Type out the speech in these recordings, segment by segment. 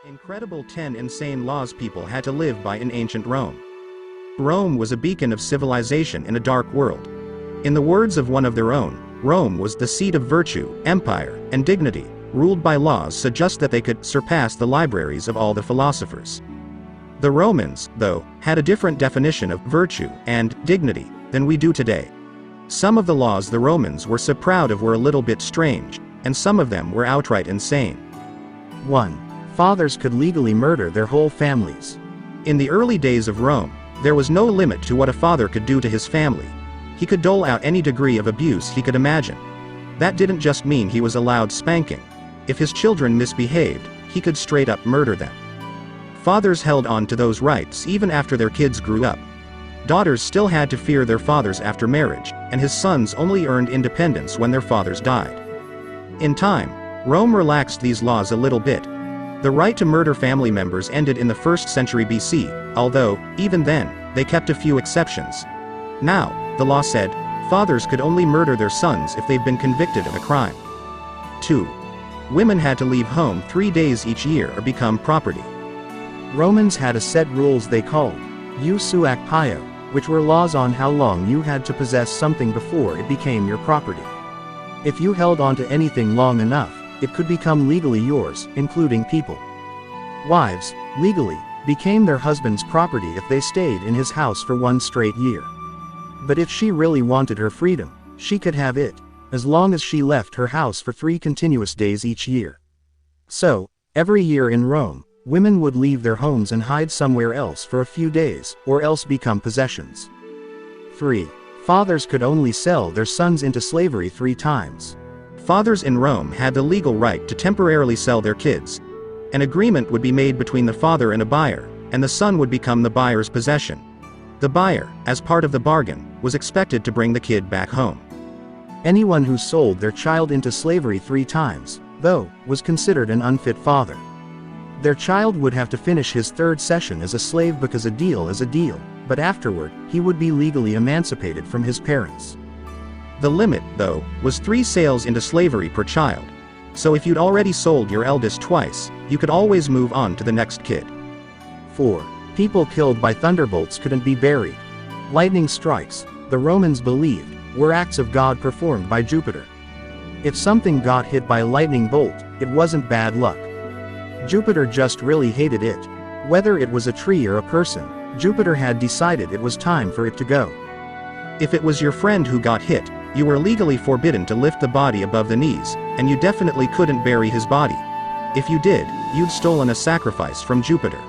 Incredible 10 insane laws people had to live by in ancient Rome. Rome was a beacon of civilization in a dark world. In the words of one of their own, Rome was the seat of virtue, empire, and dignity, ruled by laws so just that they could surpass the libraries of all the philosophers. The Romans, though, had a different definition of virtue and dignity than we do today. Some of the laws the Romans were so proud of were a little bit strange, and some of them were outright insane. 1. Fathers could legally murder their whole families. In the early days of Rome, there was no limit to what a father could do to his family. He could dole out any degree of abuse he could imagine. That didn't just mean he was allowed spanking. If his children misbehaved, he could straight up murder them. Fathers held on to those rights even after their kids grew up. Daughters still had to fear their fathers after marriage, and his sons only earned independence when their fathers died. In time, Rome relaxed these laws a little bit. The right to murder family members ended in the 1st century BC, although, even then, they kept a few exceptions. Now, the law said, fathers could only murder their sons if they've been convicted of a crime. 2. Women had to leave home 3 days each year or become property. Romans had a set rules they called jus ac pio, which were laws on how long you had to possess something before it became your property. If you held on to anything long enough, it could become legally yours, including people. Wives, legally, became their husband's property if they stayed in his house for 1 straight year. But if she really wanted her freedom, she could have it, as long as she left her house for 3 continuous days each year. So, every year in Rome, women would leave their homes and hide somewhere else for a few days, or else become possessions. 3. Fathers could only sell their sons into slavery 3 times. Fathers in Rome had the legal right to temporarily sell their kids. An agreement would be made between the father and a buyer, and the son would become the buyer's possession. The buyer, as part of the bargain, was expected to bring the kid back home. Anyone who sold their child into slavery 3 times, though, was considered an unfit father. Their child would have to finish his 3rd session as a slave because a deal is a deal, but afterward, he would be legally emancipated from his parents. The limit, though, was 3 sales into slavery per child. So if you'd already sold your eldest twice, you could always move on to the next kid. 4. People killed by thunderbolts couldn't be buried. Lightning strikes, the Romans believed, were acts of God performed by Jupiter. If something got hit by a lightning bolt, it wasn't bad luck. Jupiter just really hated it. Whether it was a tree or a person, Jupiter had decided it was time for it to go. If it was your friend who got hit, you were legally forbidden to lift the body above the knees, and you definitely couldn't bury his body. If you did, you'd stolen a sacrifice from Jupiter.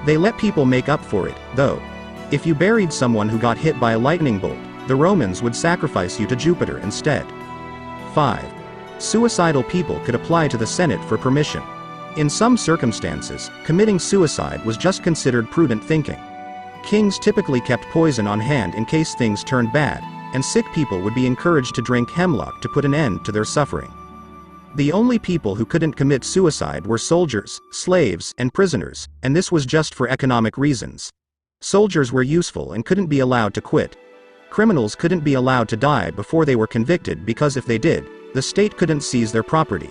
They let people make up for it, though. If you buried someone who got hit by a lightning bolt, the Romans would sacrifice you to Jupiter instead. 5. Suicidal people could apply to the Senate for permission. In some circumstances, committing suicide was just considered prudent thinking. Kings typically kept poison on hand in case things turned bad, and sick people would be encouraged to drink hemlock to put an end to their suffering. The only people who couldn't commit suicide were soldiers, slaves, and prisoners, and this was just for economic reasons. Soldiers were useful and couldn't be allowed to quit. Criminals couldn't be allowed to die before they were convicted because if they did, the state couldn't seize their property.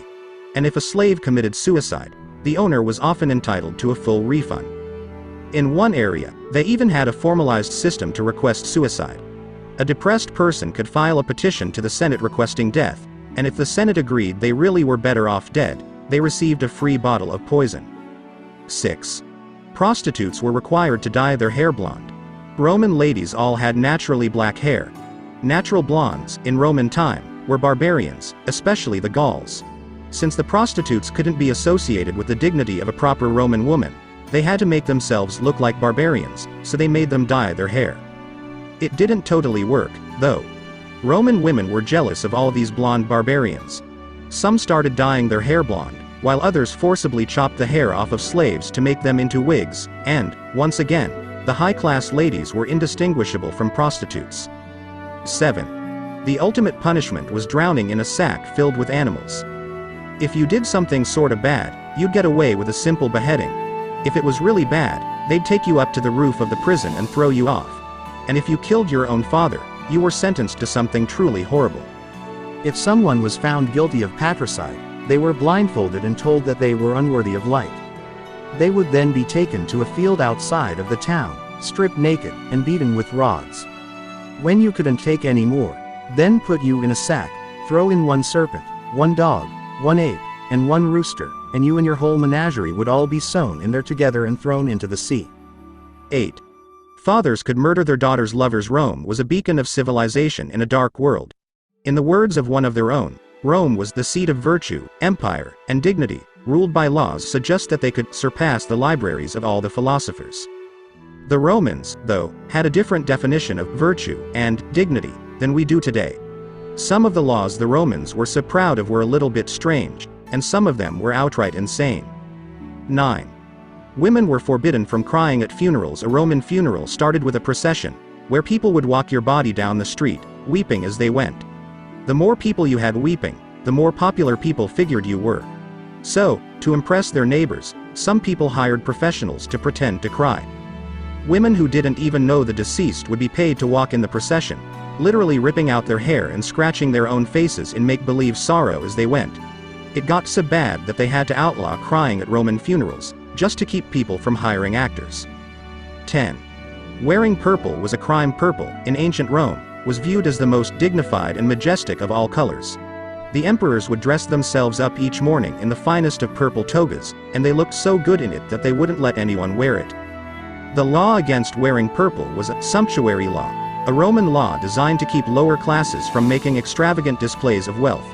And if a slave committed suicide, the owner was often entitled to a full refund. In one area, they even had a formalized system to request suicide. A depressed person could file a petition to the Senate requesting death, and if the Senate agreed they really were better off dead, they received a free bottle of poison. 6. Prostitutes were required to dye their hair blonde. Roman ladies all had naturally black hair. Natural blondes, in Roman time, were barbarians, especially the Gauls. Since the prostitutes couldn't be associated with the dignity of a proper Roman woman, they had to make themselves look like barbarians, so they made them dye their hair. It didn't totally work, though. Roman women were jealous of all these blonde barbarians. Some started dyeing their hair blonde, while others forcibly chopped the hair off of slaves to make them into wigs, and, once again, the high-class ladies were indistinguishable from prostitutes. 7. The ultimate punishment was drowning in a sack filled with animals. If you did something sorta bad, you'd get away with a simple beheading. If it was really bad, they'd take you up to the roof of the prison and throw you off. And if you killed your own father, you were sentenced to something truly horrible. If someone was found guilty of patricide, they were blindfolded and told that they were unworthy of light. They would then be taken to a field outside of the town, stripped naked, and beaten with rods. When you couldn't take any more, then put you in a sack, throw in one serpent, one dog, one ape, and one rooster, and you and your whole menagerie would all be sewn in there together and thrown into the sea. 8. Fathers could murder their daughters' lovers. Rome was a beacon of civilization in a dark world. In the words of one of their own, Rome was the seat of virtue, empire, and dignity, ruled by laws such that they could surpass the libraries of all the philosophers. The Romans, though, had a different definition of virtue and dignity than we do today. Some of the laws the Romans were so proud of were a little bit strange, and some of them were outright insane. 9. Women were forbidden from crying at funerals. A Roman funeral started with a procession, where people would walk your body down the street, weeping as they went. The more people you had weeping, the more popular people figured you were. So, to impress their neighbors, some people hired professionals to pretend to cry. Women who didn't even know the deceased would be paid to walk in the procession, literally ripping out their hair and scratching their own faces in make-believe sorrow as they went. It got so bad that they had to outlaw crying at Roman funerals, just to keep people from hiring actors. 10. Wearing purple was a crime. Purple, in ancient Rome, was viewed as the most dignified and majestic of all colors. The emperors would dress themselves up each morning in the finest of purple togas, and they looked so good in it that they wouldn't let anyone wear it. The law against wearing purple was a sumptuary law, a Roman law designed to keep lower classes from making extravagant displays of wealth.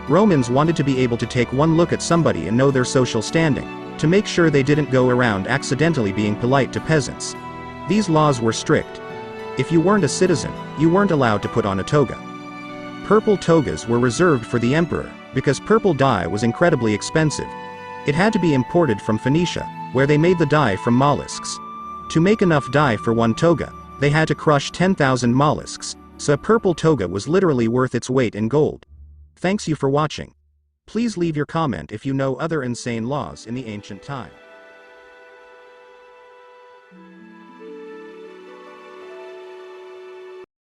Romans wanted to be able to take one look at somebody and know their social standing, to make sure they didn't go around accidentally being polite to peasants. These laws were strict. If you weren't a citizen, you weren't allowed to put on a toga. Purple togas were reserved for the emperor, because purple dye was incredibly expensive. It had to be imported from Phoenicia, where they made the dye from mollusks. To make enough dye for one toga, they had to crush 10,000 mollusks, so a purple toga was literally worth its weight in gold. Thanks you for watching. Please leave your comment if you know other insane laws in the ancient time.